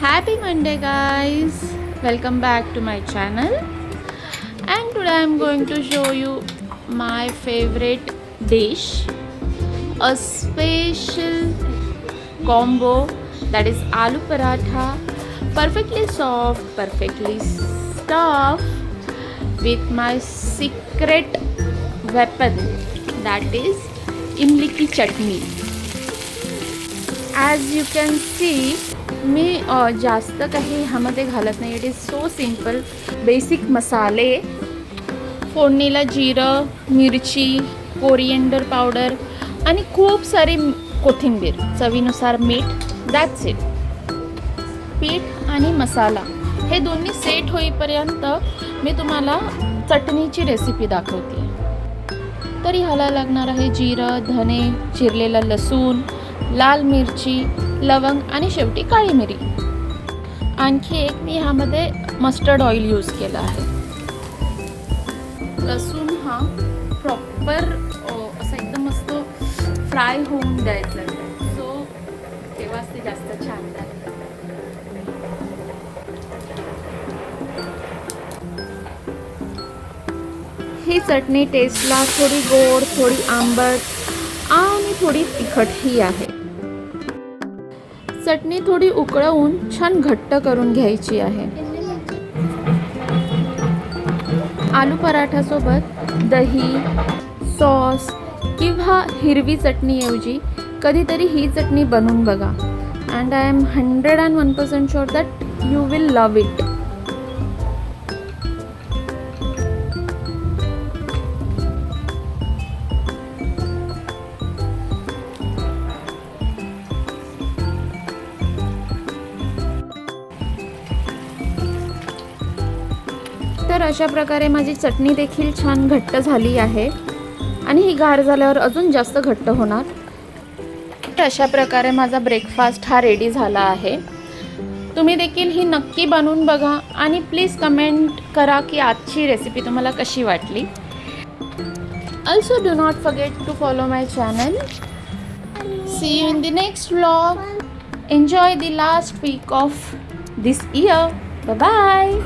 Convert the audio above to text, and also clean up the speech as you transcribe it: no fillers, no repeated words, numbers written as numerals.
Happy Monday, guys! Welcome back to my channel. And today I'm going to show you my favorite dish, a special combo, that is aloo paratha, perfectly soft, perfectly stuffed with my secret weapon, that is imli ki chutney. As you can see, मी जास्त काही ह्यामध्ये घालत नाही. It is so simple. Basic मसाले, फोडणीला जिरं, मिरची, coriander powder आणि खूप सारी कोथिंबीर, चवीनुसार मीठ, दॅट्स इट. पीठ आणि मसाला हे दोन्ही सेट होईपर्यंत मी तुम्हाला चटणीची रेसिपी दाखवते. तर ह्याला लागणार आहे जिरं, धने, चिरलेला लसूण, लाल मिरची, लवंग आणि शेवटी काळी मिरी. आणखी एक मी ह्यामध्ये मस्टर्ड ऑइल यूज केलं आहे. लसूण हा प्रॉपर असा एकदम मस्त फ्राय होऊन द्यायचा आहे, सो तेव्हाच ते जास्त छान लागतं. ही चटणी टेस्टला थोडी गोड, थोडी आंबट आणि थोडी तिखटही आहे. चटणी थोडी उकळवून छान घट्ट करून घ्यायची आहे. आलू पराठासोबत दही, सॉस किंवा हिरवी चटणीऐवजी कधीतरी ही चटणी बनवून बघा. And I am 101% sure that you will love it. तर अशा प्रकारे माझी चटणी देखील छान घट्ट झाली आहे आणि ही गार झाल्यावर अजून जास्त घट्ट होणार. तर अशा प्रकारे माझा ब्रेकफास्ट हा रेडी झाला आहे. तुम्ही देखील ही नक्की बनवून बघा आणि प्लीज कमेंट करा की आजची रेसिपी तुम्हाला कशी वाटली. Also do not forget to follow my channel. See you in the next vlog. Enjoy the last week of this year. Bye bye.